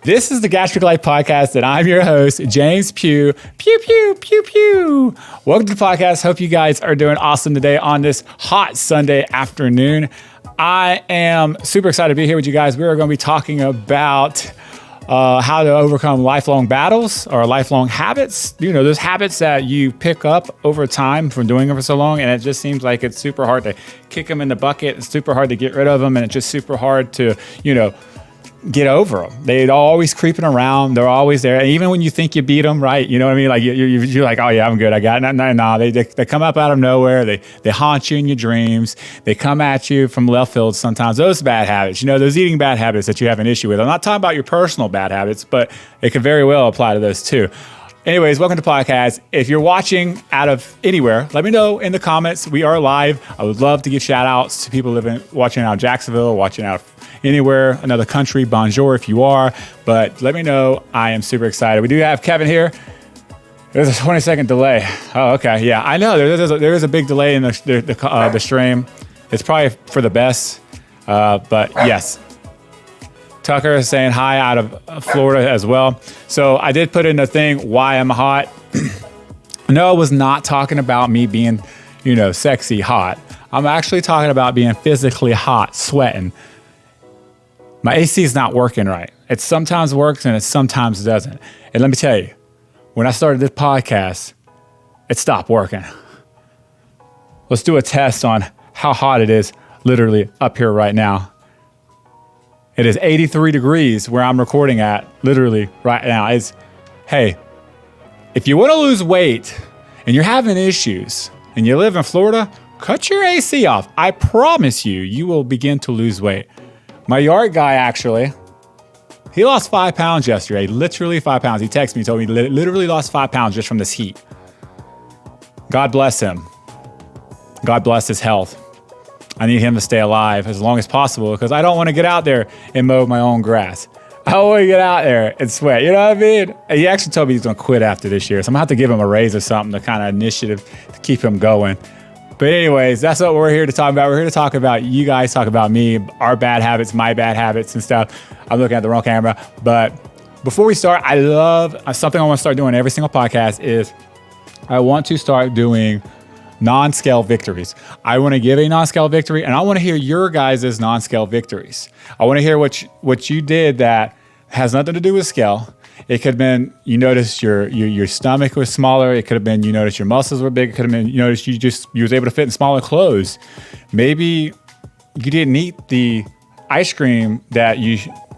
This is the Gastric Life Podcast, and I'm your host, James Pugh. Pew, pew, pew, pew. Welcome to the podcast. Hope you guys are doing awesome today on this hot Sunday afternoon. I am super excited to be here with you guys. We are going to be talking about how to overcome lifelong battles or lifelong habits. You know, those habits that you pick up over time from doing them for so long, and it just seems like it's super hard to kick them in the bucket. It's super hard to get rid of them, and it's just super hard to, get over them. They're always creeping around. They're always there. And even when you think you beat them, right? You know what I mean? Like you're like, oh yeah, I'm good. I got it. No. They come up out of nowhere. They haunt you in your dreams. They come at you from left field sometimes. Those bad habits, those eating bad habits that you have an issue with. I'm not talking about your personal bad habits, but it could very well apply to those too. Anyways, welcome to the podcast. If you're watching out of anywhere, let me know in the comments. We are live. I would love to give shout outs to people watching out of Jacksonville, watching out of anywhere, another country. Bonjour if you are. But let me know. I am super excited. We do have Kevin here. There's a 20-second delay. Oh, okay. Yeah, I know. There is a big delay in the stream. It's probably for the best. But yes. Tucker is saying hi out of Florida as well. So I did put in the thing, why I'm hot. No, I was not talking about me being, sexy hot. I'm actually talking about being physically hot, sweating. My AC is not working right. It sometimes works and it sometimes doesn't. And let me tell you, when I started this podcast, it stopped working. Let's do a test on how hot it is literally up here right now. It is 83 degrees where I'm recording at, literally right now. Hey, if you want to lose weight and you're having issues and you live in Florida, cut your AC off. I promise you will begin to lose weight. My yard guy, actually, he lost 5 pounds yesterday, literally 5 pounds. He texted me, told me he literally lost 5 pounds just from this heat. God bless him. God bless his health. I need him to stay alive as long as possible because I don't want to get out there and mow my own grass. I want to get out there and sweat. You know what I mean? He actually told me he's going to quit after this year. So I'm going to have to give him a raise or something, the kind of initiative to keep him going. But anyways, that's what we're here to talk about. We're here to talk about you guys, talk about me, our bad habits, my bad habits and stuff. I'm looking at the wrong camera. But before we start, I love something I want to start doing every single podcast is I want to start doing non-scale victories. I want to give a non-scale victory, and I want to hear your guys' non-scale victories. I want to hear what you did that has nothing to do with scale. It could have been you noticed your stomach was smaller. It could have been you noticed your muscles were big. It could have been you noticed you was able to fit in smaller clothes. Maybe you didn't eat the ice cream that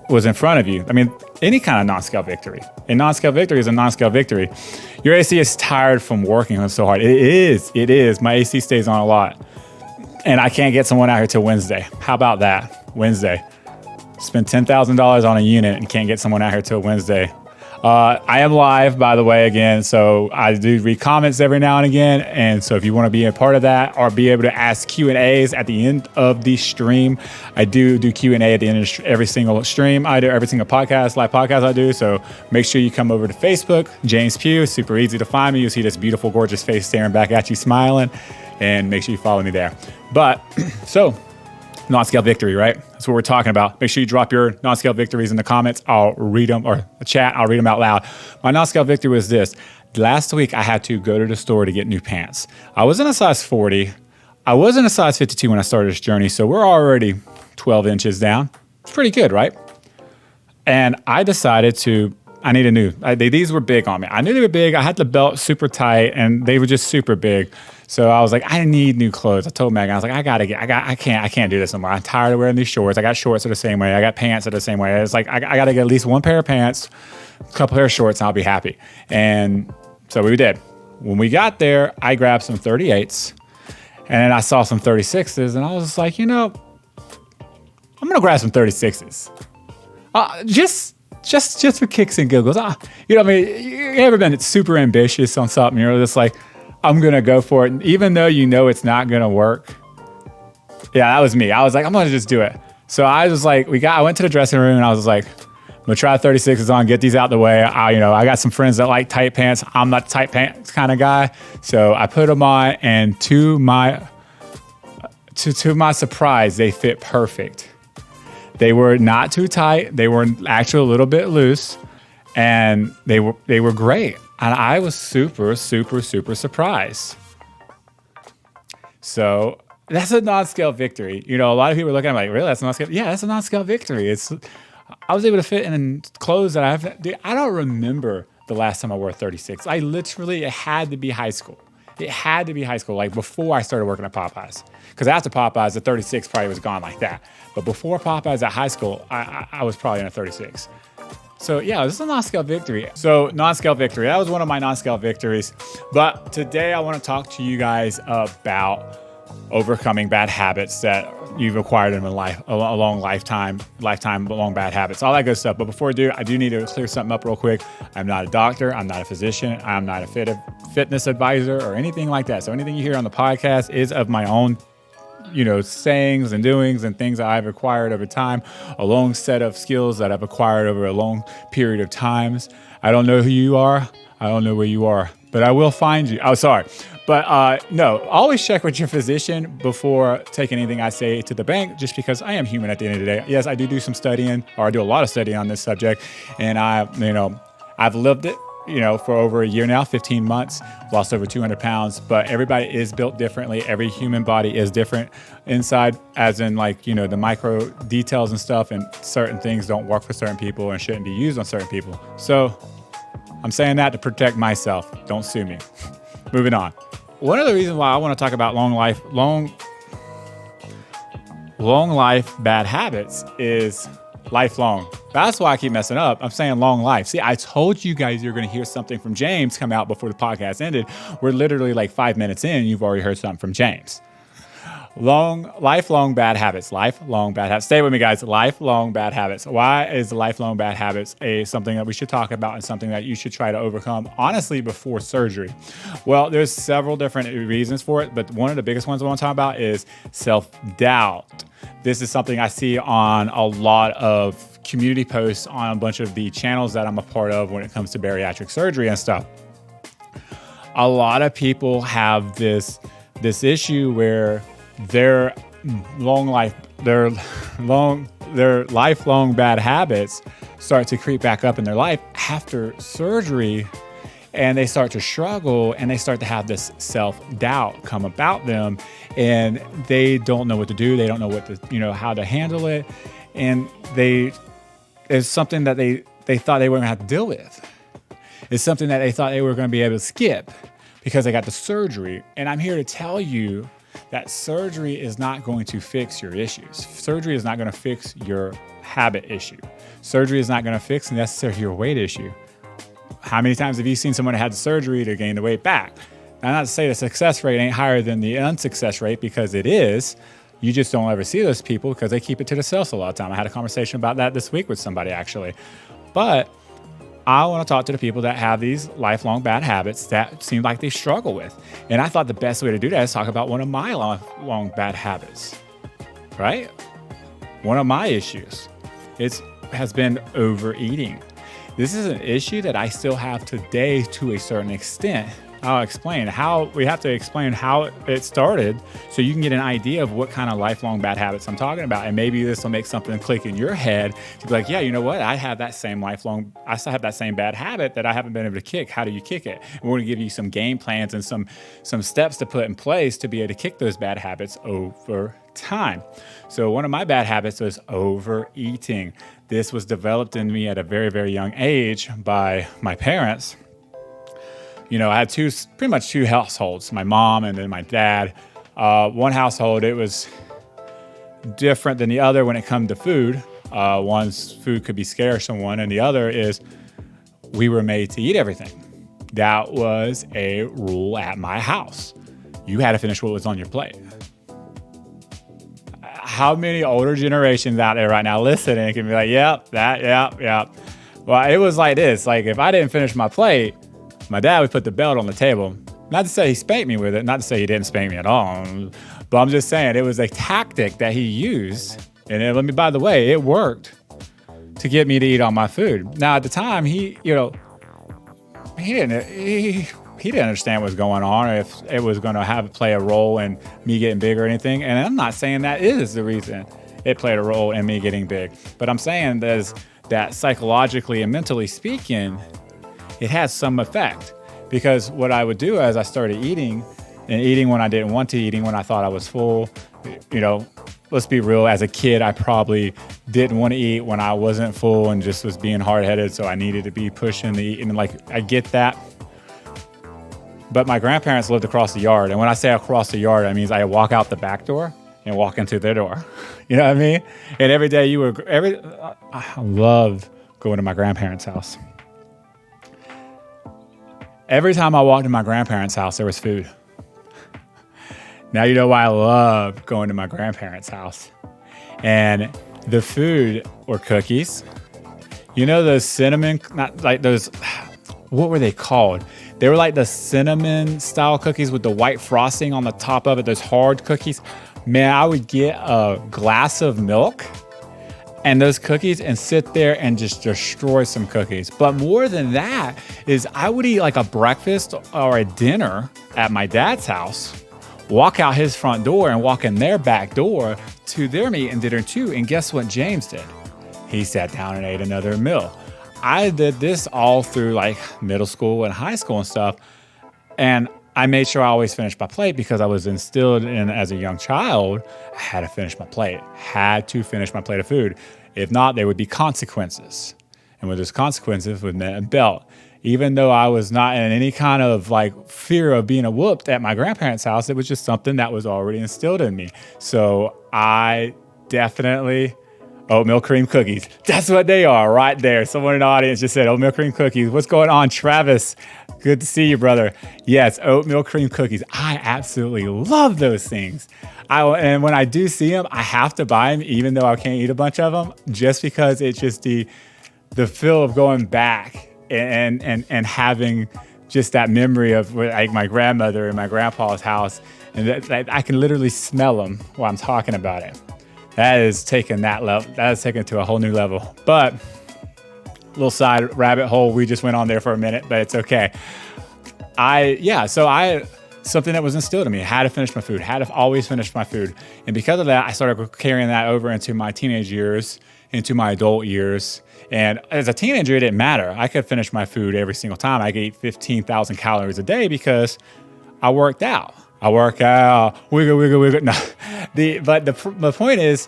was in front of you. I mean, any kind of non-scale victory. A non-scale victory is a non-scale victory. Your AC is tired from working so hard. It is. My AC stays on a lot. And I can't get someone out here till Wednesday. How about that? Wednesday. Spend $10,000 on a unit and can't get someone out here till Wednesday. I am live, by the way, again, so I do read comments every now and again, and so if you want to be a part of that or be able to ask Q&As at the end of the stream, I do Q&A at the end of every single stream. I do every single live podcast I do, so make sure you come over to Facebook, James Pugh. It's super easy to find me. You'll see this beautiful, gorgeous face staring back at you, smiling, and make sure you follow me there. But, so, non-scale victory, right? That's what we're talking about. Make sure you drop your non-scale victories in the comments. I'll read them, or chat, I'll read them out loud. My non-scale victory was this. Last week, I had to go to the store to get new pants. I was in a size 40. I was in a size 52 when I started this journey, so we're already 12 inches down. It's pretty good, right? And I decided I need a new, these were big on me. I knew they were big. I had the belt super tight, and they were just super big. So I was like, I need new clothes. I told Megan, I was like, I can't do this anymore. I'm tired of wearing these shorts. I got shorts that are the same way. I got pants that are the same way. It's like, I got to get at least one pair of pants, a couple pair of shorts, and I'll be happy. And so we did. When we got there, I grabbed some 38s, and then I saw some 36s, and I was like, I'm going to grab some 36s. Just for kicks and giggles. You ever been super ambitious on something? You're just like, I'm going to go for it. And even though it's not going to work. Yeah, that was me. I was like, I'm going to just do it. So I was like, I went to the dressing room and I was like, I'm going to try 36s on, get these out the way. I got some friends that like tight pants. I'm not the tight pants kind of guy. So I put them on, and to my surprise, they fit perfect. They were not too tight. They were actually a little bit loose, and they were great. And I was super, super, super surprised. So that's a non-scale victory. A lot of people are looking at me like, really? That's a non-scale? Yeah, that's a non-scale victory. I was able to fit in clothes that I don't remember the last time I wore 36. It had to be high school. It had to be high school, like before I started working at Popeyes. Because after Popeyes, the 36 probably was gone like that. But before Popeyes at high school, I was probably in a 36. So yeah, this is a non-scale victory. So non-scale victory, that was one of my non-scale victories. But today I want to talk to you guys about overcoming bad habits that you've acquired in a long lifetime, long bad habits, all that good stuff. But before I do need to clear something up real quick. I'm not a doctor. I'm not a physician. I'm not a fitness advisor or anything like that. So anything you hear on the podcast is of my own, sayings and doings and things that I've acquired over time, a long set of skills that I've acquired over a long period of times. I don't know who you are. I don't know where you are, but I will find you. Oh, sorry. But no, always check with your physician before taking anything I say to the bank, just because I am human at the end of the day. Yes, I do some studying, or I do a lot of studying on this subject, and I've lived it, for over a year now, 15 months, lost over 200 pounds, but everybody is built differently. Every human body is different inside, as in the micro details and stuff, and certain things don't work for certain people and shouldn't be used on certain people. So I'm saying that to protect myself. Don't sue me. Moving on. One of the reasons why I want to talk about long life bad habits is lifelong. That's why I keep messing up. I'm saying long life. See, I told you guys you're going to hear something from James come out before the podcast ended. We're literally like 5 minutes in. You've already heard something from James. Lifelong bad habits. Stay with me, guys. Lifelong bad habits. Why is lifelong bad habits something that we should talk about and something that you should try to overcome, honestly, before surgery? Well, there's several different reasons for it, but one of the biggest ones I want to talk about is self-doubt. This is something I see on a lot of community posts on a bunch of the channels that I'm a part of when it comes to bariatric surgery and stuff. A lot of people have this issue where their lifelong bad habits start to creep back up in their life after surgery, and they start to struggle, and they start to have this self-doubt come about them, and they don't know what to do. They don't know how to handle it, and it's something that they thought they weren't going to have to deal with. It's something that they thought they were going to be able to skip because they got the surgery. And I'm here to tell you that surgery is not going to fix your issues. Surgery is not going to fix your habit issue. Surgery is not going to fix necessarily your weight issue. How many times have you seen someone that had surgery to gain the weight back? Now, not to say the success rate ain't higher than the unsuccess rate, because it is. You just don't ever see those people because they keep it to themselves a lot of time. I had a conversation about that this week with somebody, actually. But I want to talk to the people that have these lifelong bad habits that seem like they struggle with. And I thought the best way to do that is talk about one of my lifelong bad habits, right? One of my issues has been overeating. This is an issue that I still have today to a certain extent. I'll explain how it started so you can get an idea of what kind of lifelong bad habits I'm talking about. And maybe this will make something click in your head to be like, yeah, you know what? I still have that same bad habit that I haven't been able to kick. How do you kick it? And we're going to give you some game plans and some steps to put in place to be able to kick those bad habits over time. So one of my bad habits was overeating. This was developed in me at a very, very young age by my parents. I had pretty much two households, my mom and then my dad. One household, it was different than the other when it comes to food. One's food could be scarce on one, and the other is we were made to eat everything. That was a rule at my house. You had to finish what was on your plate. How many older generations out there right now listening can be like, yep. Well, it was like this. Like, if I didn't finish my plate, my dad would put the belt on the table. Not to say he spanked me with it, not to say he didn't spank me at all, but I'm just saying it was a tactic that he used. And by the way, it worked to get me to eat all my food. Now, at the time, he didn't understand what was going on, or if it was going to play a role in me getting big or anything. And I'm not saying that is the reason. it played a role in me getting big. But I'm saying that psychologically and mentally speaking, it has some effect. Because what I would do as I started eating, and eating when I didn't want to, eating when I thought I was full, let's be real, as a kid, I probably didn't want to eat when I wasn't full and just was being hard-headed, so I needed to be pushing the eat. And I get that. But my grandparents lived across the yard. And when I say across the yard, I mean I walk out the back door and walk into their door. You know what I mean? And every day I love going to my grandparents' house. Every time I walked to my grandparents' house, there was food. Now you know why I love going to my grandparents' house. And the food were cookies. You know those cinnamon, not like those, what were they called? They were like the cinnamon style cookies with the white frosting on the top of it, those hard cookies. Man, I would get a glass of milk and those cookies and sit there and just destroy some cookies. But more than that is I would eat like a breakfast or a dinner at my dad's house, walk out his front door and walk in their back door to their meat and dinner too. And guess what James did? He sat down and ate another meal. I did this all through like middle school and high school and stuff. And I made sure I always finished my plate because I was instilled in as a young child, I had to finish my plate, had to finish my plate of food. If not, there would be consequences. And with those consequences would mean a belt. Even though I was not in any kind of like fear of being whooped at my grandparents' house, it was just something that was already instilled in me. So I definitely, oatmeal cream cookies. That's what they are right there. Someone in the audience just said oatmeal cream cookies. What's going on, Travis? Good to see you, brother. Yes, oatmeal cream cookies. I absolutely love those things. And when I do see them, I have to buy them, even though I can't eat a bunch of them, just because it's just the feel of going back and having just that memory of like my grandmother and my grandpa's house, and that I can literally smell them while I'm talking about it. That is taking that level. That is taken to a whole new level. But little side rabbit hole we just went on there for a minute, but it's okay. Something that was instilled in me, had to finish my food, had to always finish my food. And because of that, I started carrying that over into my teenage years, into my adult years. And as a teenager, it didn't matter. I could finish my food every single time. I could eat 15,000 calories a day because I worked out. Wiggle. No. The point is,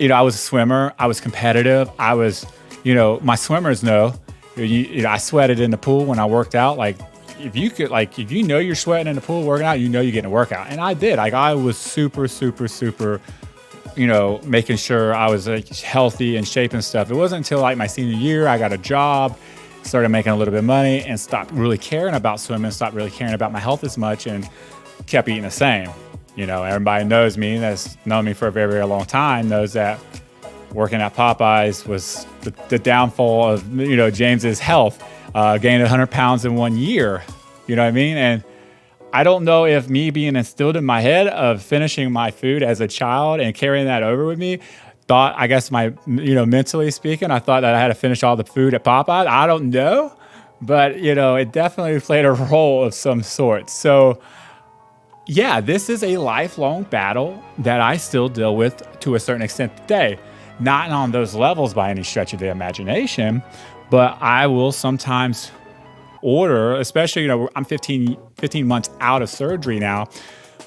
I was a swimmer. I was competitive. I was, my swimmers know, I sweated in the pool when I worked out. Like, if you're sweating in the pool working out, you're getting a workout. And I did. Like, I was super, super, super, making sure I was like healthy and shape and stuff. It wasn't until like my senior year, I got a job, started making a little bit of money, and stopped really caring about swimming, stopped really caring about my health as much, and kept eating the same. Everybody knows me, that's known me for a very, very long time, knows that working at Popeyes was the downfall of, James's health. Gained 100 pounds in 1 year. You know what I mean? And I don't know if me being instilled in my head of finishing my food as a child and carrying that over with me, I guess mentally speaking, I thought that I had to finish all the food at Popeyes. I don't know, but it definitely played a role of some sort. So yeah, this is a lifelong battle that I still deal with to a certain extent today. Not on those levels by any stretch of the imagination, but I will sometimes order, especially, I'm 15 months out of surgery now.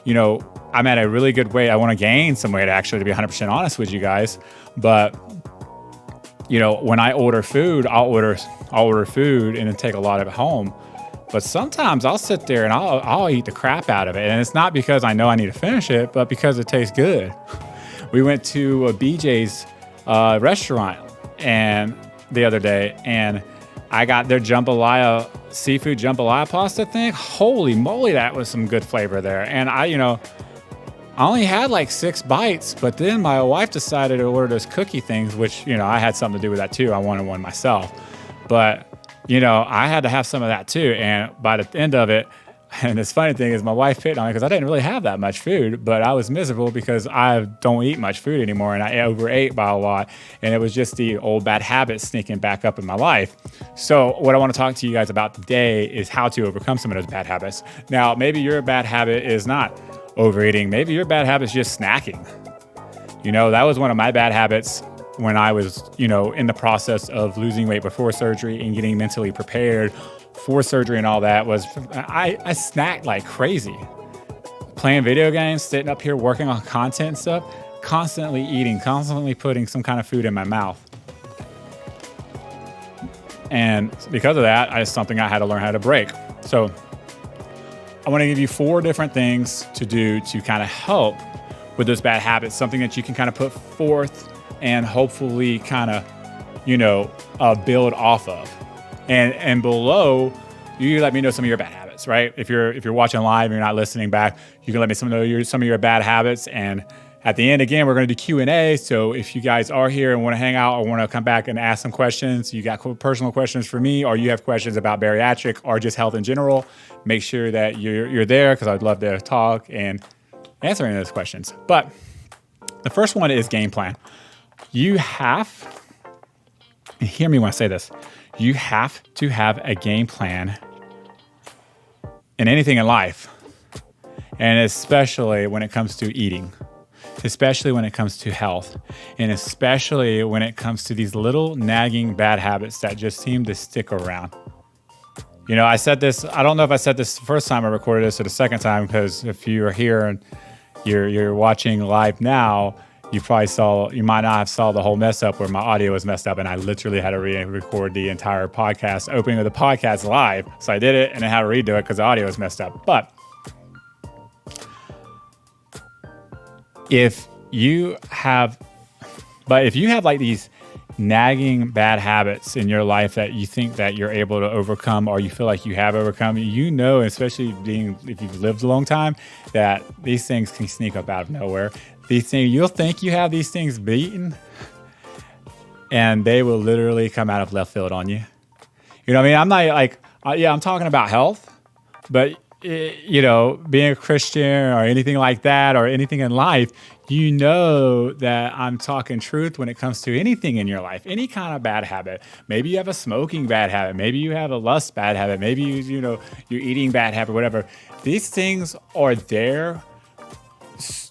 I'm at a really good weight. I want to gain some weight, actually, to be 100% honest with you guys. But, when I order food, I'll order food and then take a lot of it home. But sometimes I'll sit there and I'll eat the crap out of it. And it's not because I know I need to finish it, but because it tastes good. We went to a BJ's restaurant the other day, and I got their seafood jambalaya pasta thing. Holy moly, that was some good flavor there. And I only had like 6 bites, but then my wife decided to order those cookie things, which, I had something to do with that too. I wanted one myself. But, I had to have some of that too. And by the end of it, and this funny thing is my wife picked on me because I didn't really have that much food, but I was miserable because I don't eat much food anymore, and I overate by a lot. And it was just the old bad habits sneaking back up in my life. So what I want to talk to you guys about today is how to overcome some of those bad habits. Now, maybe your bad habit is not overeating. Maybe your bad habit is just snacking. That was one of my bad habits when I was, in the process of losing weight before surgery and getting mentally prepared for surgery and all that was I snacked like crazy. Playing video games, sitting up here working on content and stuff, constantly eating, constantly putting some kind of food in my mouth. And because of that, it's something I had to learn how to break. So I want to give you 4 different things to do to kind of help with those bad habits, something that you can kind of put forth and hopefully kind of, build off of. And below, you let me know some of your bad habits, right? If you're watching live and you're not listening back, you can let me know some of your bad habits. And at the end, again, we're going to do Q&A. So if you guys are here and want to hang out or want to come back and ask some questions, you got personal questions for me, or you have questions about bariatric or just health in general, make sure that you're there, because I'd love to talk and answer any of those questions. But the first one is game plan. You have, and hear me when I say this, you have to have a game plan in anything in life, and especially when it comes to eating, especially when it comes to health, and especially when it comes to these little nagging bad habits that just seem to stick around. I said this, I don't know if I said this the first time I recorded this or the second time, because if you are here and you're watching live now, you might not have saw the whole mess up where my audio was messed up and I literally had to re-record the entire podcast, opening of the podcast live. So I did it and I had to redo it because the audio was messed up. But if you have like these nagging bad habits in your life that you think that you're able to overcome, or you feel like you have overcome, especially if you've lived a long time, that these things can sneak up out of nowhere. These things, you'll think you have these things beaten, and they will literally come out of left field on you. I'm not like, I'm talking about health, but being a Christian or anything like that, or anything in life, that I'm talking truth when it comes to anything in your life, any kind of bad habit. Maybe you have a smoking bad habit. Maybe you have a lust bad habit. Maybe you're eating bad habit, whatever. These things are there,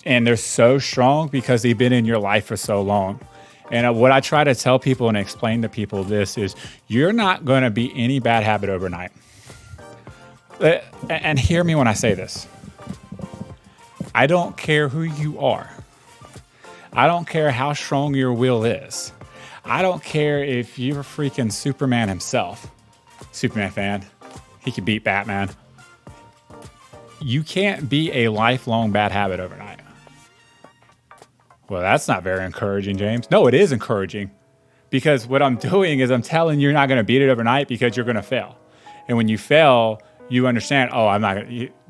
and they're so strong because they've been in your life for so long. And what I try to tell people and explain to people this is, you're not going to beat any bad habit overnight. And hear me when I say this. I don't care who you are. I don't care how strong your will is. I don't care if you're freaking Superman himself. Superman fan. He could beat Batman. You can't be a lifelong bad habit overnight. Well, that's not very encouraging, James. No, it is encouraging, because what I'm doing is I'm telling you, you're not going to beat it overnight, because you're going to fail. And when you fail, you understand,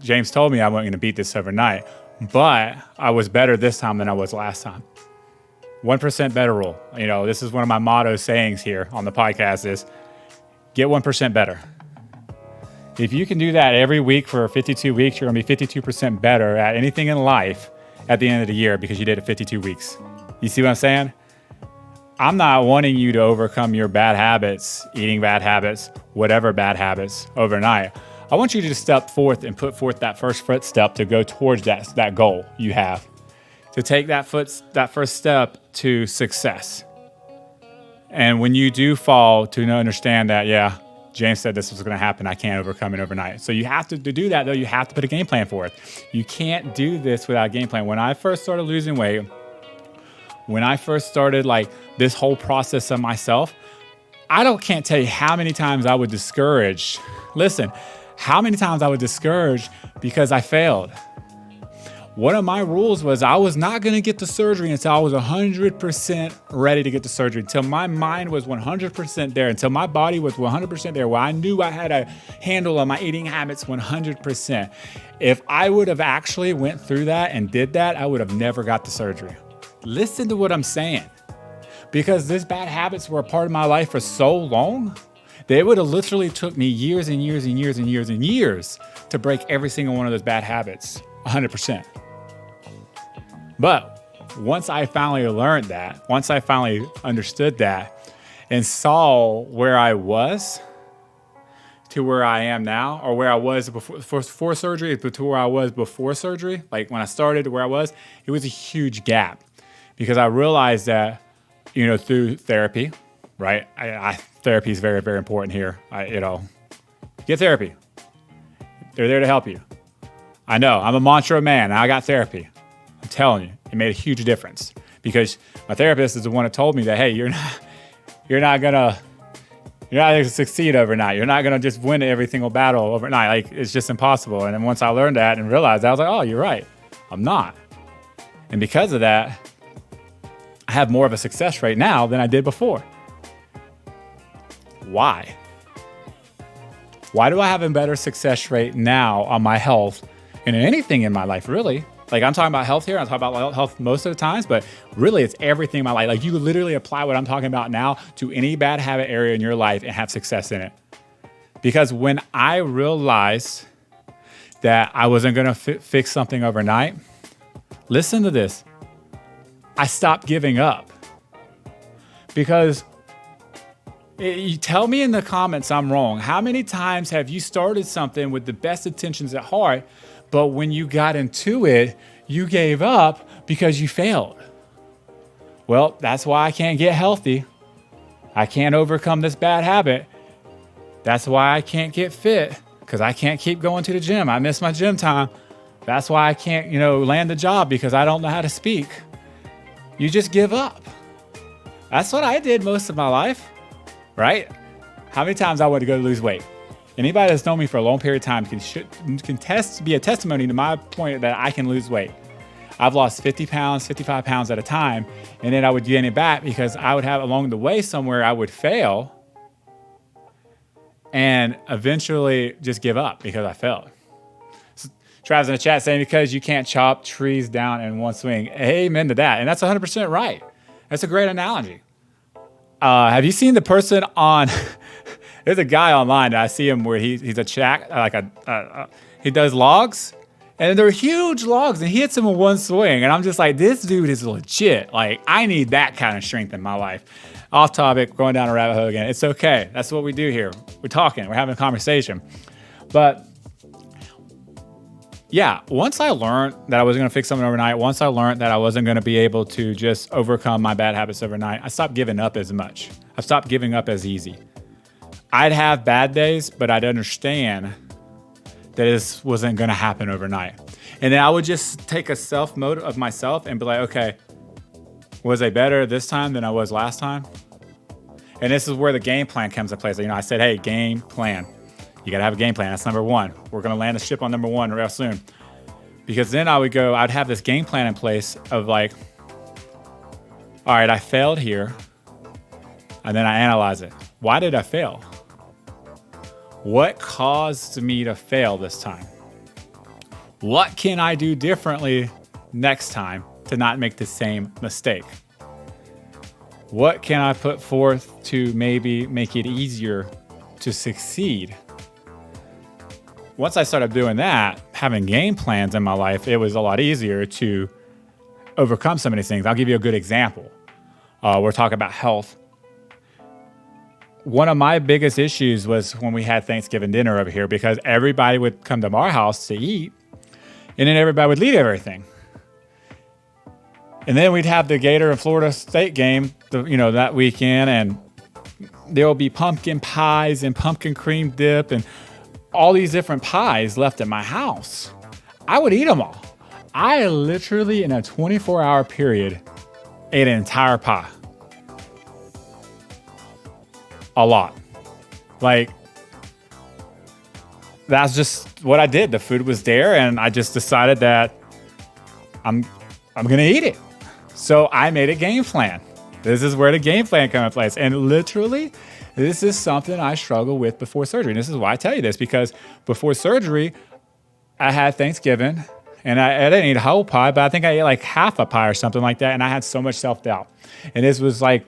James told me I wasn't going to beat this overnight, but I was better this time than I was last time. 1% better rule. This is one of my motto sayings here on the podcast is, get 1% better. If you can do that every week for 52 weeks, you're going to be 52% better at anything in life at the end of the year, because you did it 52 weeks. You see what I'm saying? I'm not wanting you to overcome your bad habits, eating bad habits, whatever bad habits, overnight. I want you to step forth and put forth that first footstep to go towards that goal you have, to take that first step to success. And when you do fall, to understand that, James said this was going to happen, I can't overcome it overnight. So you have to do that, though. You have to put a game plan for it. You can't do this without a game plan. When I first started losing weight, when I first started like this whole process of myself, can't tell you how many times I would discourage. Listen, how many times I would discourage because I failed. One of my rules was I was not going to get the surgery until I was 100% ready to get the surgery, until my mind was 100% there, until my body was 100% there, where I knew I had a handle on my eating habits 100%. If I would have actually went through that and did that, I would have never got the surgery. Listen to what I'm saying. Because these bad habits were a part of my life for so long, they would have literally took me years and years and years and years and years to break every single one of those bad habits 100%. But once I finally learned that, once I finally understood that and saw where I was to where I am now, or where I was before surgery to where I was before surgery, like when I started to where I was, it was a huge gap. because I realized that, through therapy, right? Therapy is very, very important here. Get therapy. They're there to help you. I know, I'm a mantra man. I got therapy. I'm telling you, it made a huge difference because my therapist is the one that told me that, hey, you're not gonna succeed overnight. You're not gonna just win every single battle overnight. Like, it's just impossible. And then once I learned that and realized that, I was like, oh, you're right. I'm not. And because of that, I have more of a success rate now than I did before. Why? Why do I have a better success rate now on my health and in anything in my life, really? Like, I'm talking about health here. I'm talking about health most of the times, but really it's everything in my life. Like, you literally apply what I'm talking about now to any bad habit area in your life and have success in it. Because when I realized that I wasn't going to fix something overnight, listen to this. I stopped giving up. Because you tell me in the comments I'm wrong. How many times have you started something with the best intentions at heart, but when you got into it, you gave up because you failed? Well, that's why I can't get healthy. I can't overcome this bad habit. That's why I can't get fit, because I can't keep going to the gym. I miss my gym time. That's why I can't, land a job, because I don't know how to speak. You just give up. That's what I did most of my life, right? How many times I wanted to go lose weight? Anybody that's known me for a long period of time can be a testimony to my point that I can lose weight. I've lost 50 pounds, 55 pounds at a time, and then I would gain it back because I would have along the way somewhere I would fail and eventually just give up because I failed. So, Travis in the chat saying, because you can't chop trees down in one swing. Amen to that. And that's 100% right. That's a great analogy. Have you seen the person on... There's a guy online that I see him where he's a shack, he does logs, and they're huge logs, and he hits them in one swing. And I'm just like, this dude is legit. Like, I need that kind of strength in my life. Off topic, going down a rabbit hole again. It's okay. That's what we do here. We're talking. We're having a conversation. But yeah, once I learned that I wasn't going to fix something overnight, once I learned that I wasn't going to be able to just overcome my bad habits overnight, I stopped giving up as much. I stopped giving up as easy. I'd have bad days, but I'd understand that this wasn't going to happen overnight. And then I would just take a self-motive of myself and be like, okay, was I better this time than I was last time? And this is where the game plan comes into place. I said, hey, game plan. You got to have a game plan. That's number one. We're going to land a ship on number one real soon. Because then I'd have this game plan in place of like, all right, I failed here. And then I analyze it. Why did I fail? What caused me to fail this time? What can I do differently next time to not make the same mistake? What can I put forth to maybe make it easier to succeed? Once I started doing that, having game plans in my life, it was a lot easier to overcome some of these things. I'll give you a good example. We're talking about health. One of my biggest issues was when we had Thanksgiving dinner over here, because everybody would come to our house to eat, and then everybody would leave everything. And then we'd have the Gator and Florida State game, that weekend, and there will be pumpkin pies and pumpkin cream dip and all these different pies left at my house. I would eat them all. I literally, in a 24-hour period, ate an entire pie. A lot. Like, that's just what I did. The food was there, and I just decided that I'm going to eat it. So I made a game plan. This is where the game plan comes into place. And literally, this is something I struggled with before surgery. And this is why I tell you this, because before surgery, I had Thanksgiving, and I didn't eat a whole pie, but I think I ate like half a pie or something like that, and I had so much self-doubt. And this was like,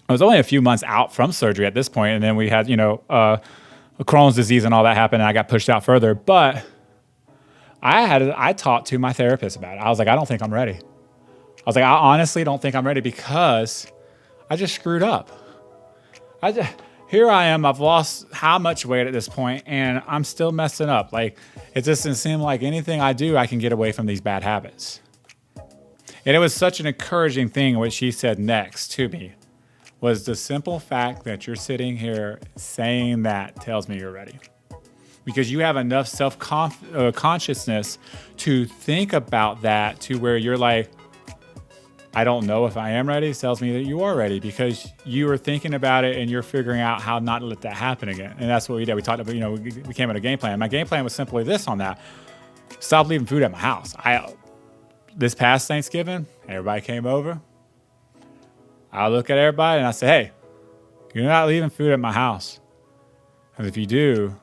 I was only a few months out from surgery at this point, and then we had, Crohn's disease and all that happened, and I got pushed out further. But I talked to my therapist about it. I was like, I don't think I'm ready. I was like, I honestly don't think I'm ready because I just screwed up. Here I am. I've lost how much weight at this point, and I'm still messing up. Like, it just doesn't seem like anything I do, I can get away from these bad habits. And it was such an encouraging thing. What she said next to me was the simple fact that you're sitting here saying that tells me you're ready. Because you have enough self-consciousness to think about that to where you're like, I don't know if I am ready. It tells me that you are ready because you are thinking about it and you're figuring out how not to let that happen again. And that's what we did. We talked about, we came at a game plan. My game plan was simply this on that. Stop leaving food at my house. This past Thanksgiving, everybody came over. I look at everybody and I say, hey, you're not leaving food at my house. Because if you do,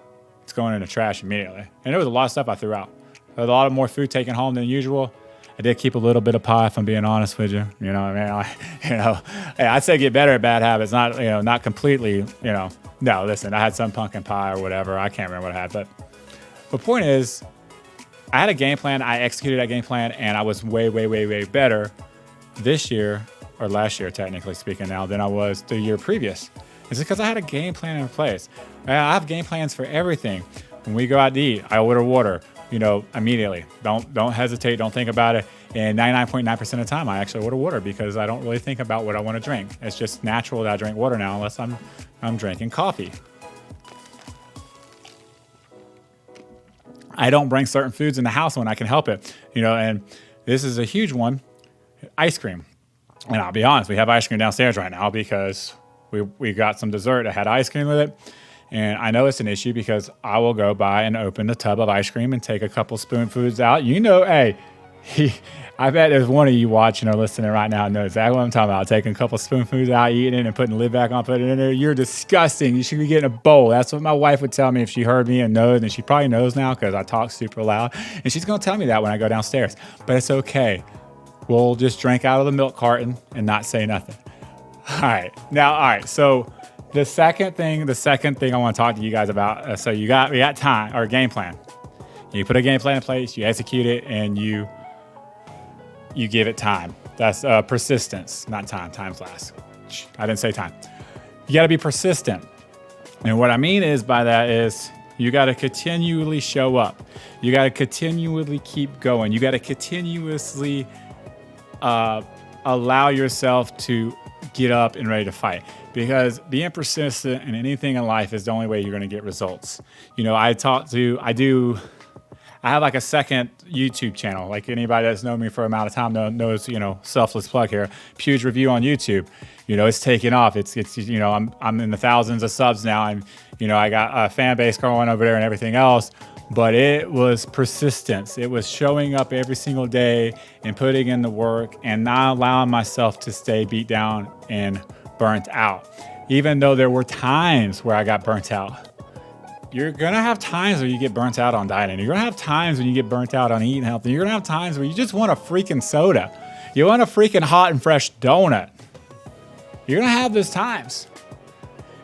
it's going in the trash immediately. And there was a lot of stuff I threw out. There was a lot of more food taken home than usual. I did keep a little bit of pie, if I'm being honest with you. You know what I mean? Hey, I'd say get better at bad habits, not completely, no, listen, I had some pumpkin pie or whatever. I can't remember what I had. But the point is, I had a game plan. I executed that game plan, and I was way, way, way, way better this year, or last year, technically speaking now, than I was the year previous. It's because I had a game plan in place. I have game plans for everything. When we go out to eat, I order water, immediately. Don't hesitate. Don't think about it. And 99.9% of the time, I actually order water because I don't really think about what I want to drink. It's just natural that I drink water now, unless I'm drinking coffee. I don't bring certain foods in the house when I can help it, and this is a huge one, ice cream. And I'll be honest, we have ice cream downstairs right now because we got some dessert that had ice cream with it. And I know it's an issue because I will go by and open a tub of ice cream and take a couple spoonfuls out. Hey, I bet there's one of you watching or listening right now knows exactly what I'm talking about. Taking a couple spoonfuls out, eating it, and putting the lid back on, putting it in there. You're disgusting. You should be getting a bowl. That's what my wife would tell me if she heard me and knows. And she probably knows now because I talk super loud. And she's going to tell me that when I go downstairs. But it's okay. We'll just drink out of the milk carton and not say nothing. All right. So the second thing I want to talk to you guys about. So we got time or game plan. You put a game plan in place, you execute it, and you give it time. That's persistence, not time. Time's last. I didn't say time. You got to be persistent. And what I mean by that is you got to continually show up. You got to continually keep going. You got to continuously allow yourself to get up and ready to fight, because being persistent in anything in life is the only way you're going to get results. I have like a second YouTube channel. Like anybody that's known me for an amount of time knows, selfless plug here. Pew's Review on YouTube. It's taking off. It's I'm in the thousands of subs now. I got a fan base growing over there and everything else. But it was persistence. It was showing up every single day and putting in the work and not allowing myself to stay beat down and burnt out. Even though there were times where I got burnt out. You're going to have times where you get burnt out on dieting. You're going to have times when you get burnt out on eating healthy. You're going to have times where you just want a freaking soda. You want a freaking hot and fresh donut. You're going to have those times.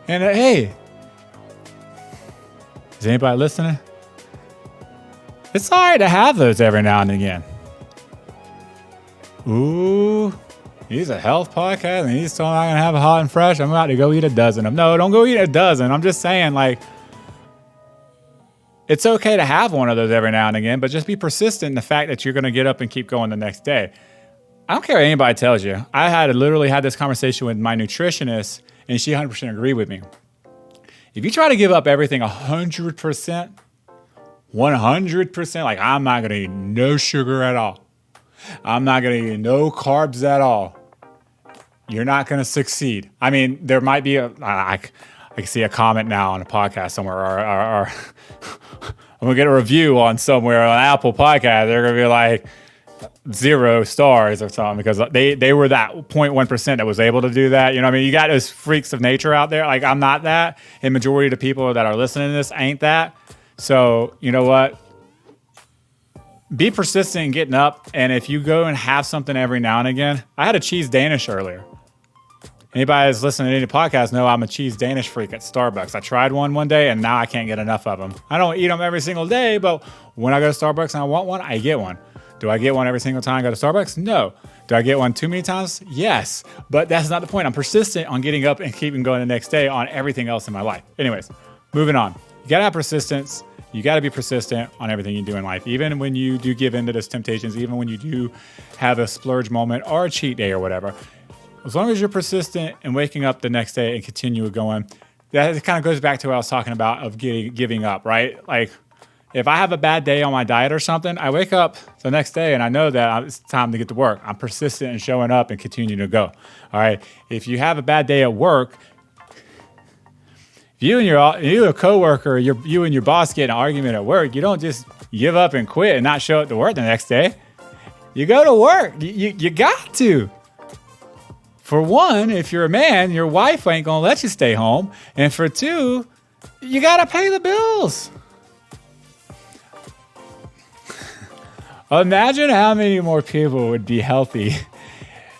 And hey, is anybody listening? It's all right to have those every now and again. Ooh, he's a health podcast and he's telling me I'm going to have a hot and fresh. I'm about to go eat a dozen of them. No, don't go eat a dozen. I'm just saying, it's okay to have one of those every now and again, but just be persistent in the fact that you're going to get up and keep going the next day. I don't care what anybody tells you. I literally had this conversation with my nutritionist, and she 100% agreed with me. If you try to give up everything 100%, 100%, like I'm not going to eat no sugar at all. I'm not going to eat no carbs at all. You're not going to succeed. I mean, there might be I can see a comment now on a podcast somewhere, or I'm going to get a review on somewhere on Apple Podcast. They're going to be like 0 stars or something because they were that 0.1% that was able to do that. You got those freaks of nature out there. Like I'm not that. And majority of the people that are listening to this ain't that. So, you know what? Be persistent in getting up. And if you go and have something every now and again, I had a cheese Danish earlier. Anybody that's listening to any podcast know I'm a cheese Danish freak at Starbucks. I tried one day and now I can't get enough of them. I don't eat them every single day, but when I go to Starbucks and I want one, I get one. Do I get one every single time I go to Starbucks? No. Do I get one too many times? Yes. But that's not the point. I'm persistent on getting up and keeping going the next day on everything else in my life. Anyways, moving on. You got to have persistence You got to be persistent on everything you do in life. Even when you do give in to those temptations, even when you do have a splurge moment or a cheat day or whatever, as long as you're persistent and waking up the next day and continue going, that kind of goes back to what I was talking about of giving up, right? Like if I have a bad day on my diet or something, I wake up the next day and I know that it's time to get to work. I'm persistent in showing up and continuing to go. All right. If you have a bad day at work, if you and a coworker, you and your boss get in an argument at work, you don't just give up and quit and not show up to work the next day. You go to work. You got to. For one, if you're a man, your wife ain't gonna let you stay home. And for two, you gotta pay the bills. Imagine how many more people would be healthy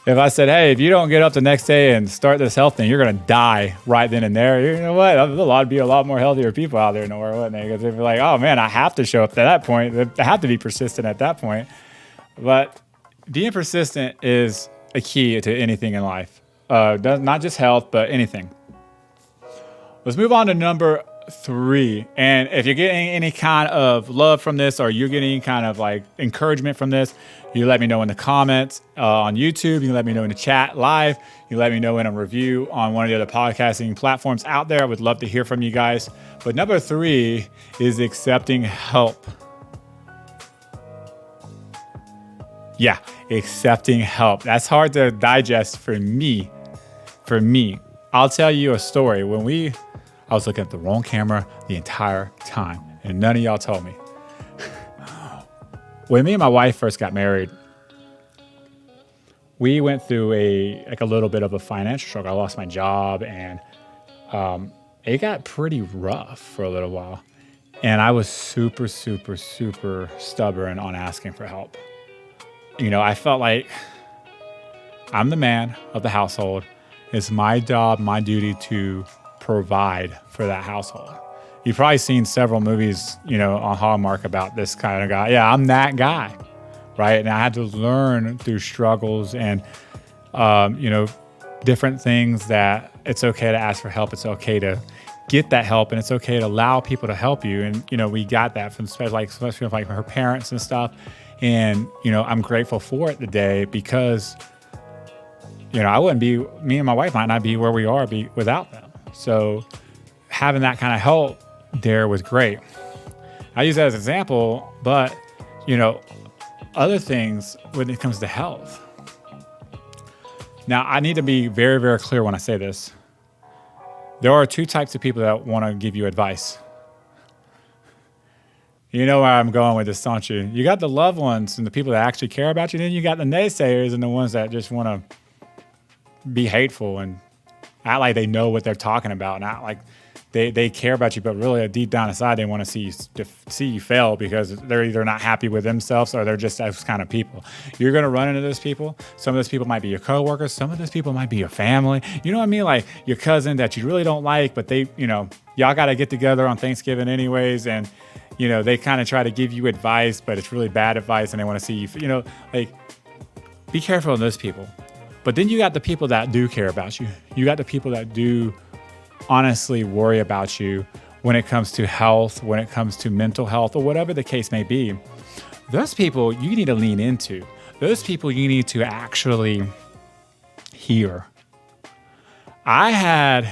if I said, hey, if you don't get up the next day and start this health thing, you're going to die right then and there. You know what? There'd be a lot more healthier people out there in the world, wouldn't they? Because they'd be like, oh, man, I have to show up to that point. I have to be persistent at that point. But being persistent is a key to anything in life. Not just health, but anything. Let's move on to number 3. And if you're getting any kind of love from this or you're getting any kind of like encouragement from this, you let me know in the comments on YouTube. You can let me know in the chat live. You let me know in a review on one of the other podcasting platforms out there. I would love to hear from you guys. But number 3 is accepting help. Yeah, accepting help. That's hard to digest for me. I'll tell you a story. I was looking at the wrong camera the entire time, and none of y'all told me. When me and my wife first got married, we went through a little bit of a financial struggle. I lost my job, and it got pretty rough for a little while. And I was super, super, super stubborn on asking for help. You know, I felt like I'm the man of the household. It's my job, my duty to provide for that household. You've probably seen several movies, on Hallmark about this kind of guy. Yeah, I'm that guy, right? And I had to learn through struggles and, different things that it's okay to ask for help. It's okay to get that help, and it's okay to allow people to help you. And, we got that from especially from her parents and stuff. And, I'm grateful for it today because, I wouldn't be, me and my wife might not be where we are without them. So having that kind of help there was great. I use that as an example, but, other things when it comes to health. Now, I need to be very, very clear when I say this. There are 2 types of people that want to give you advice. You know where I'm going with this, don't you? You got the loved ones and the people that actually care about you. Then you got the naysayers and the ones that just want to be hateful and act like they know what they're talking about and act like they care about you, but really deep down inside they want to see you fail because they're either not happy with themselves or they're just those kind of people. You're going to run into those people. Some of those people might be your coworkers. Some of those people might be your family. You know what I mean? Like your cousin that you really don't like, but they, y'all got to get together on Thanksgiving anyways. And, they kind of try to give you advice, but it's really bad advice and they want to see you, be careful of those people. But then you got the people that do care about you. You got the people that do honestly worry about you when it comes to health, when it comes to mental health, or whatever the case may be. Those people you need to lean into. Those people you need to actually hear. I had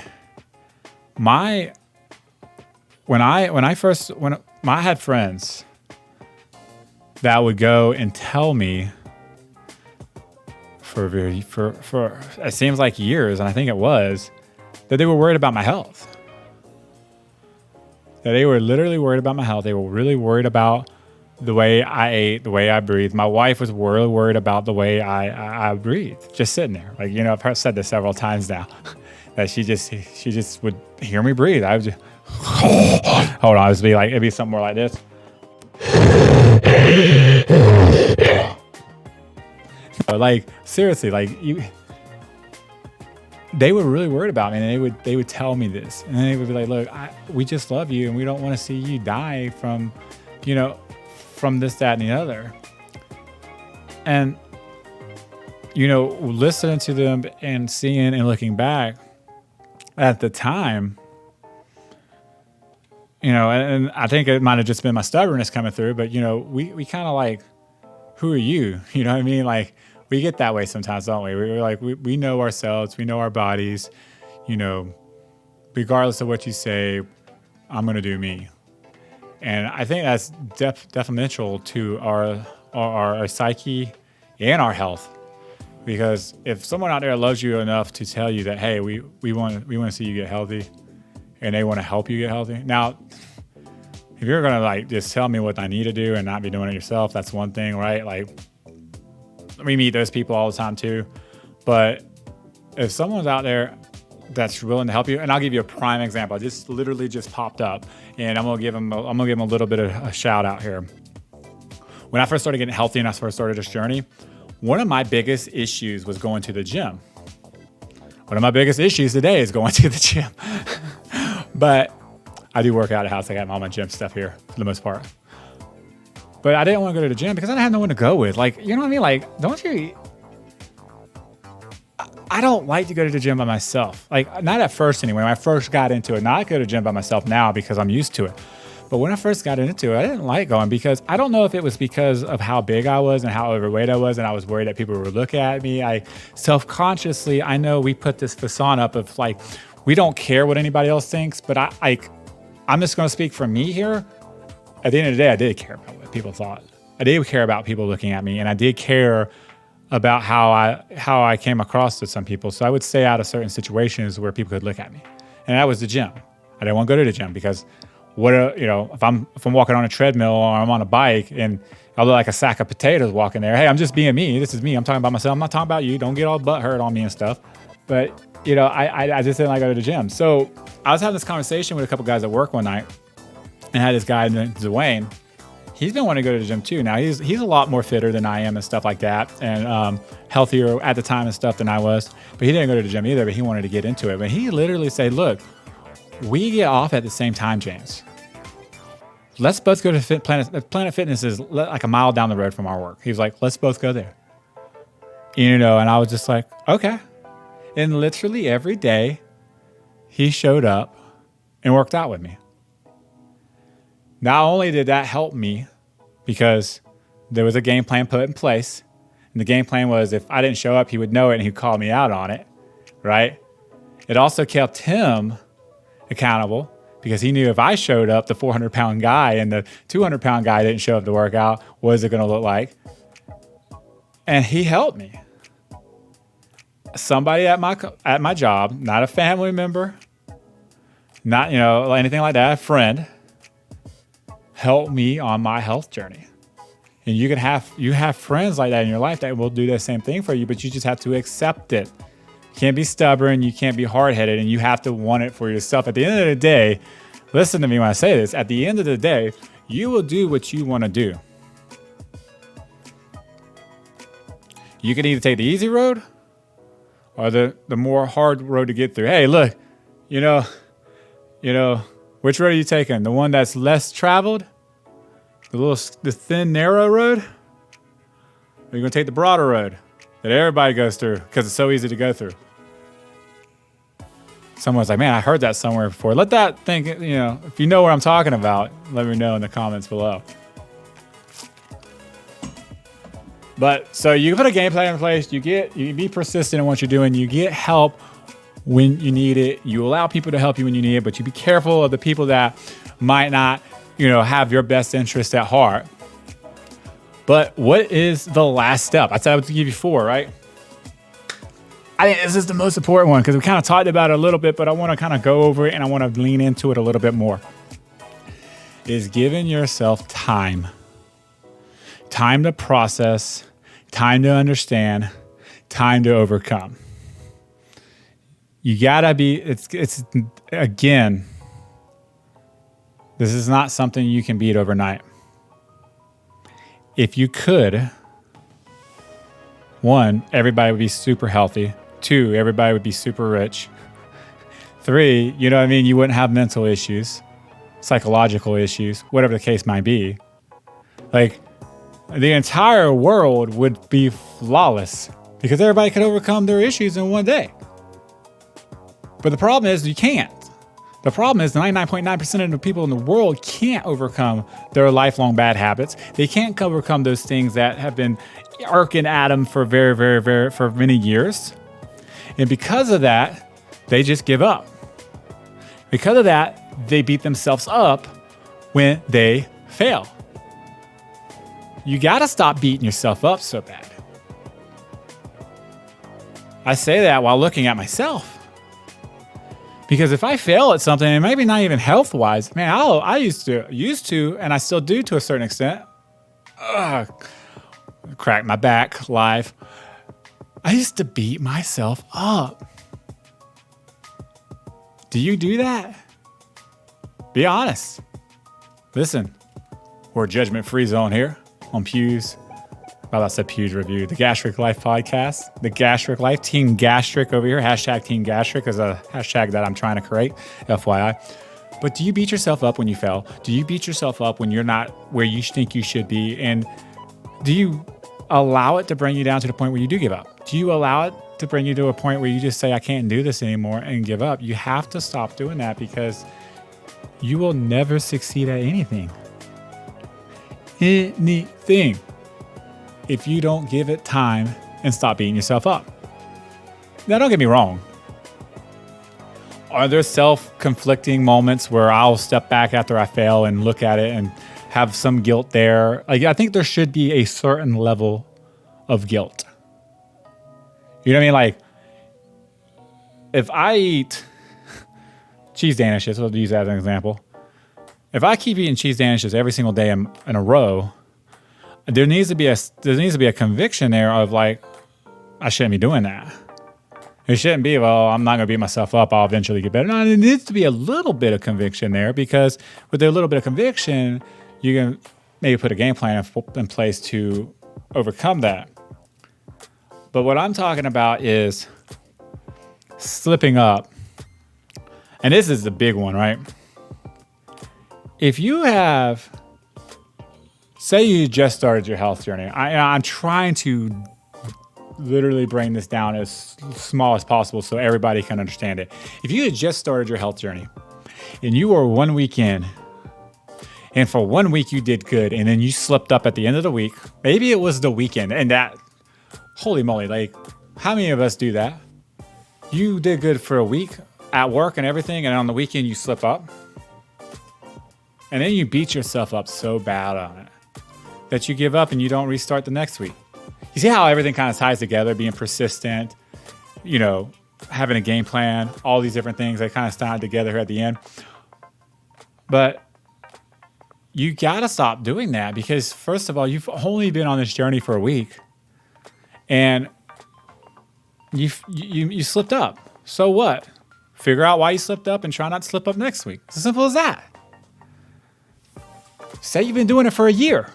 I had friends that would go and tell me for it seems like years, and I think it was, that they were worried about my health. That they were literally worried about my health. They were really worried about the way I ate, the way I breathed. My wife was really worried about the way I breathed, just sitting there. Like, I've said this several times now, that she just would hear me breathe. I would just, hold on, it'd be something more like this. Like, seriously, they were really worried about me, and they would tell me this, and they would be like, look, we just love you, and we don't want to see you die from this, that, and the other. And, listening to them and seeing and looking back at the time, and I think it might have just been my stubbornness coming through, but we kind of like, who are you? You know what I mean? Like we get that way sometimes, don't we? We're like, we know ourselves, we know our bodies, regardless of what you say, I'm going to do me. And I think that's detrimental to our psyche and our health. Because if someone out there loves you enough to tell you that, hey, we want to see you get healthy, and they want to help you get healthy. Now, if you're gonna like just tell me what I need to do and not be doing it yourself, that's one thing, right? Like we meet those people all the time too. But if someone's out there that's willing to help you, and I'll give you a prime example. This literally just popped up, and I'm gonna give them a little bit of a shout out here. When I first started getting healthy and I first started this journey, one of my biggest issues was going to the gym. One of my biggest issues today is going to the gym. But I do work out at the house. I got all my gym stuff here for the most part. But I didn't want to go to the gym because I didn't have no one to go with. Like, you know what I mean? Like, I don't like to go to the gym by myself. Like, not at first anyway. When I first got into it. Now I go to the gym by myself now because I'm used to it. But when I first got into it, I didn't like going because I don't know if it was because of how big I was and how overweight I was, and I was worried that people would look at me. I self-consciously, I know we put this facade up of like, we don't care what anybody else thinks, but I'm just going to speak for me here. At the end of the day, I did care about what people thought. I did care about people looking at me, and I did care about how I came across to some people. So I would stay out of certain situations where people could look at me, and that was the gym. I didn't want to go to the gym because if I'm walking on a treadmill or I'm on a bike and I look like a sack of potatoes walking there. Hey, I'm just being me. This is me. I'm talking about myself. I'm not talking about you. Don't get all butt hurt on me and stuff. But I just didn't like go to the gym. So I was having this conversation with a couple guys at work one night, and I had this guy named Dwayne. He's been wanting to go to the gym too. Now he's a lot more fitter than I am and stuff like that, and healthier at the time and stuff than I was. But he didn't go to the gym either. But he wanted to get into it. But he literally said, "Look, we get off at the same time, James. Let's both go to Planet Fitness is like a mile down the road from our work." He was like, "Let's both go there." And I was just like, okay. And literally every day he showed up and worked out with me. Not only did that help me because there was a game plan put in place, and the game plan was if I didn't show up, he would know it and he'd call me out on it, right? It also kept him accountable because he knew if I showed up, the 400-pound guy and the 200-pound guy didn't show up to work out, what is it going to look like? And he helped me. Somebody at my job, not a family member, not anything like that, a friend, helped me on my health journey. And you have friends like that in your life that will do the same thing for you, but you just have to accept it. You can't be stubborn, you can't be hard-headed, and you have to want it for yourself. At the end of the day, listen to me when I say this, at the end of the day, you will do what you want to do. You can either take the easy road or the more hard road to get through. Hey, look, which road are you taking? The one that's less traveled? The thin, narrow road? Or are you going to take the broader road that everybody goes through because it's so easy to go through? Someone's like, man, I heard that somewhere before. Let that think, if you know what I'm talking about, let me know in the comments below. But so you put a game plan in place, you be persistent in what you're doing, you get help when you need it, you allow people to help you when you need it, but you be careful of the people that might not, have your best interest at heart. But what is the last step? I said I would give you 4, right? I think this is the most important one because we kind of talked about it a little bit, but I want to kind of go over it and I want to lean into it a little bit more. Is giving yourself time. Time to process, time to understand, time to overcome. You gotta be, it's again, this is not something you can beat overnight. If you could, 1, everybody would be super healthy. 2, everybody would be super rich. 3, you wouldn't have mental issues, psychological issues, whatever the case might be. Like, the entire world would be flawless because everybody could overcome their issues in one day. But the problem is you can't. The problem is 99.9% of the people in the world can't overcome their lifelong bad habits. They can't overcome those things that have been irking at them for for many years. And because of that, they just give up. Because of that, they beat themselves up when they fail. You got to stop beating yourself up so bad. I say that while looking at myself. Because if I fail at something, and maybe not even health-wise, man, I used to, and I still do to a certain extent. Crack my back live. I used to beat myself up. Do you do that? Be honest. Listen, we're a judgment-free zone here on Pew's. Well, I said Pew's Review, the Gastric Life podcast, the Gastric Life, Team Gastric over here. Hashtag Team Gastric is a hashtag that I'm trying to create, FYI. But do you beat yourself up when you fail? Do you beat yourself up when you're not where you think you should be? And do you allow it to bring you down to the point where you do give up? Do you allow it to bring you to a point where you just say, I can't do this anymore and give up? You have to stop doing that because you will never succeed at anything. Anything. If you don't give it time and stop beating yourself up. Now, don't get me wrong. Are there self-conflicting moments where I'll step back after I fail and look at it and have some guilt there? Like, I think there should be a certain level of guilt. You know what I mean? Like, if I eat cheese danishes, we'll use that as an example. If I keep eating cheese danishes every single day in a row, there needs to be a conviction there of like, I shouldn't be doing that. It shouldn't be, well, I'm not going to beat myself up. I'll eventually get better. No, there needs to be a little bit of conviction there because with a little bit of conviction, you can maybe put a game plan in place to overcome that. But what I'm talking about is slipping up. And this is the big one, right? If you have... Say you just started your health journey. I'm trying to literally bring this down as small as possible so everybody can understand it. If you had just started your health journey and you were 1 week in, and for 1 week you did good, and then you slipped up at the end of the week, maybe it was the weekend, and that, holy moly, like, how many of us do that? You did good for a week at work and everything, and on the weekend you slip up, and then you beat yourself up so bad on it that you give up and you don't restart the next week. You see how everything kind of ties together, being persistent, you know, having a game plan, all these different things that kind of tie together here at the end. But you got to stop doing that because, first of all, you've only been on this journey for a week and you slipped up. So what? Figure out why you slipped up and try not to slip up next week. It's as simple as that. Say you've been doing it for a year.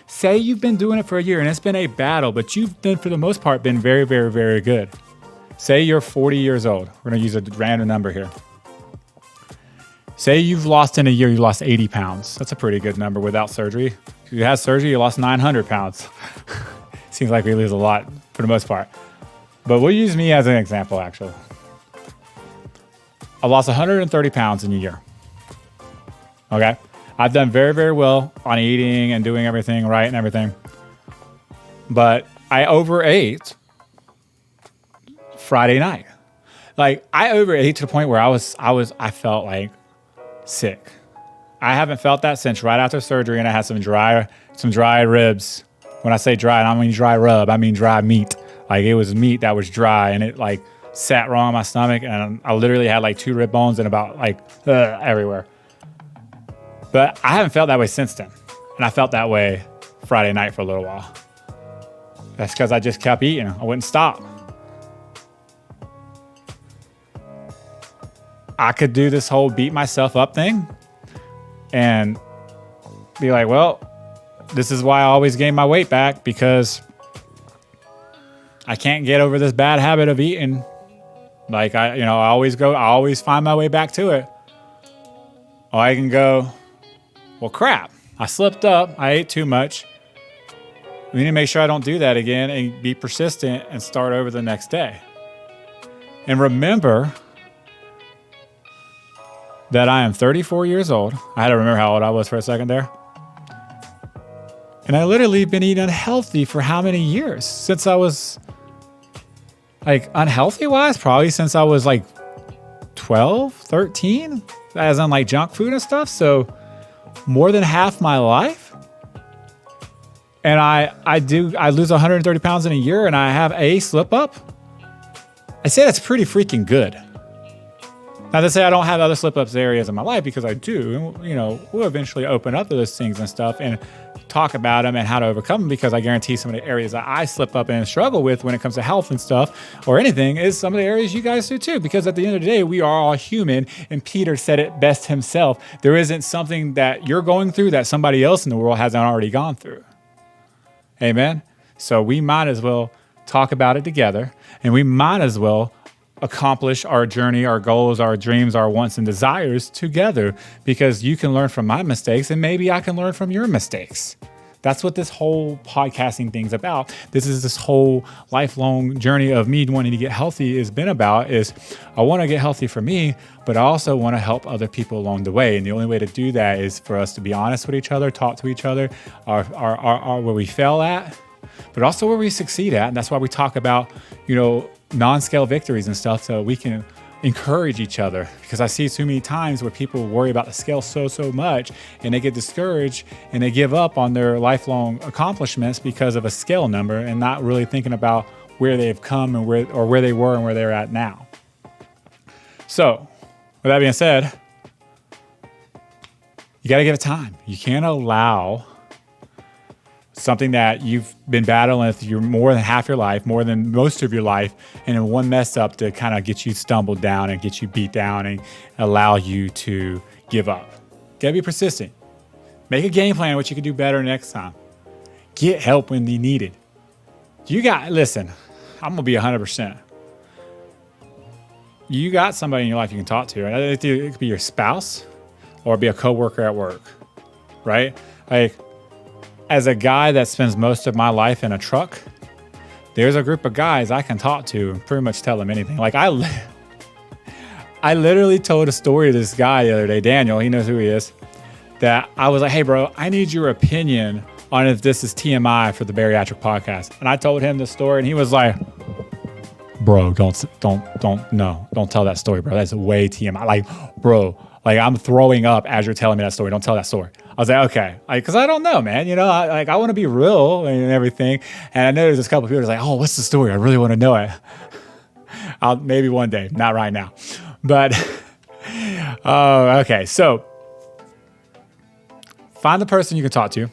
Say you've been doing it for a year and it's been a battle, but you've been, for the most part, been very, very, very good. Say you're 40 years old. We're going to use a random number here. Say you've lost in a year, you lost 80 pounds. That's a pretty good number without surgery. If you had surgery, you lost 900 pounds. Seems like we lose a lot for the most part. But we'll use me as an example, actually. I lost 130 pounds in a year. Okay? I've done very, very well on eating and doing everything right and everything. But I overate Friday night. Like, I overate to the point where I felt like sick. I haven't felt that since right after surgery, and I had some dry ribs. When I say dry, I don't mean dry rub, I mean dry meat. Like, it was meat that was dry, and it like sat wrong on my stomach, and I literally had like 2 rib bones and about like everywhere. But I haven't felt that way since then. And I felt that way Friday night for a little while. That's because I just kept eating. I wouldn't stop. I could do this whole beat myself up thing and be like, well, this is why I always gain my weight back, because I can't get over this bad habit of eating. Like, I always find my way back to it. Or I can go, well, crap, I slipped up. I ate too much. We need to make sure I don't do that again and be persistent and start over the next day. And remember, that I am 34 years old. I had to remember how old I was for a second there. And I literally been eating unhealthy for how many years? Since I was like unhealthy wise, probably since I was like 12, 13, as in like junk food and stuff. So more than half my life. And I lose 130 pounds in a year and I have a slip up. I say that's pretty freaking good. Not to say I don't have other slip-ups areas in my life, because I do. And, you know, we'll eventually open up to those things and stuff and talk about them and how to overcome them, because I guarantee some of the areas that I slip up and struggle with when it comes to health and stuff or anything is some of the areas you guys do too. Because at the end of the day, we are all human. And Peter said it best himself. There isn't something that you're going through that somebody else in the world hasn't already gone through. Amen? So we might as well talk about it together, and we might as well accomplish our journey, our goals, our dreams, our wants and desires together, because you can learn from my mistakes and maybe I can learn from your mistakes. That's what this whole podcasting thing's about. This whole lifelong journey of me wanting to get healthy has been about is I want to get healthy for me, but I also want to help other people along the way. And the only way to do that is for us to be honest with each other, talk to each other, where we fail at, but also where we succeed at. And that's why we talk about, you know, non-scale victories and stuff, so we can encourage each other, because I see too many times where people worry about the scale so much and they get discouraged and they give up on their lifelong accomplishments because of a scale number and not really thinking about where they've come and where they were and where they're at now. So with that being said, you got to give it time. You can't allow something that you've been battling with your more than half your life, more than most of your life, and in one mess up to kind of get you stumbled down and get you beat down and allow you to give up. Gotta be persistent. Make a game plan what you can do better next time. Get help when you need it. Listen, I'm gonna be 100%. You got somebody in your life you can talk to. It could be your spouse or be a coworker at work, right? Like, as a guy that spends most of my life in a truck, there's a group of guys I can talk to and pretty much tell them anything. Like I literally told a story to this guy the other day, Daniel, he knows who he is, that I was like, hey bro, I need your opinion on if this is TMI for the bariatric podcast. And I told him the story and he was like, bro, don't tell that story, bro. That's way TMI. Like, bro, like I'm throwing up as you're telling me that story. Don't tell that story. I was like, okay, because I don't know, man. You know, I want to be real and everything. And I know there's a couple of people that's like, oh, what's the story? I really want to know it. Maybe one day, not right now. But, okay. So find the person you can talk to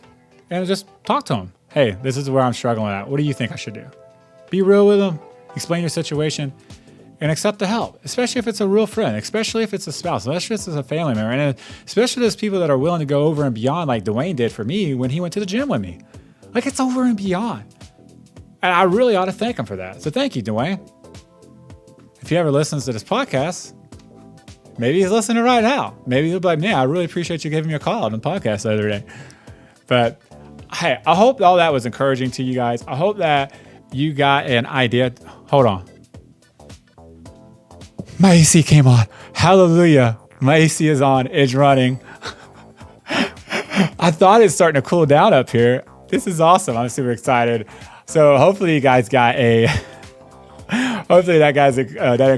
and just talk to them. Hey, this is where I'm struggling at. What do you think I should do? Be real with them. Explain your situation. And accept the help, especially if it's a real friend, especially if it's a spouse, especially if it's a family member, and especially those people that are willing to go over and beyond like Dwayne did for me when he went to the gym with me. Like, it's over and beyond. And I really ought to thank him for that. So thank you, Dwayne. If he ever listens to this podcast, maybe he's listening right now. Maybe he'll be like, man, I really appreciate you giving me a call on the podcast the other day. But hey, I hope all that was encouraging to you guys. I hope that you got an idea. Hold on. My AC came on. Hallelujah. My AC is on. It's running. I thought it's starting to cool down up here. This is awesome. I'm super excited. So hopefully you guys got hopefully that guy's,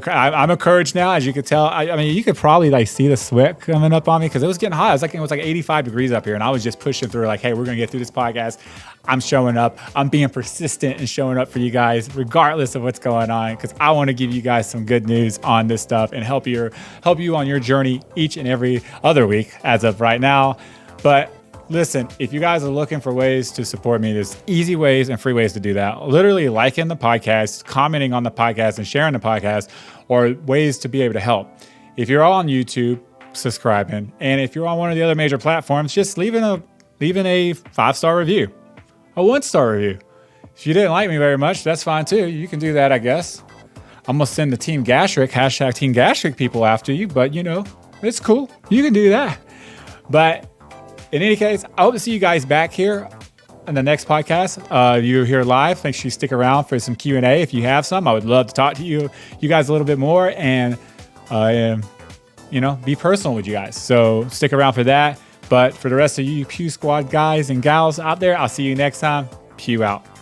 I'm encouraged now, as you could tell. I mean, you could probably like see the sweat coming up on me because it was getting hot. It was like 85 degrees up here and I was just pushing through like, hey, we're going to get through this podcast. I'm showing up. I'm being persistent and showing up for you guys regardless of what's going on, because I want to give you guys some good news on this stuff and help you on your journey each and every other week as of right now. But listen, if you guys are looking for ways to support me, there's easy ways and free ways to do that. Literally liking the podcast, commenting on the podcast, and sharing the podcast, or ways to be able to help. If you're all on YouTube, subscribing. And if you're on one of the other major platforms, just leaving a 5-star review, a 1-star review. If you didn't like me very much, that's fine too. You can do that, I guess. I'm going to send the Team Gastric, # Team Gastric people after you, but you know, it's cool. You can do that. But in any case, I hope to see you guys back here in the next podcast. You're here live. Make sure you stick around for some Q&A. If you have some, I would love to talk to you guys a little bit more. And be personal with you guys. So stick around for that. But for the rest of you Pew Squad guys and gals out there, I'll see you next time. Pew out.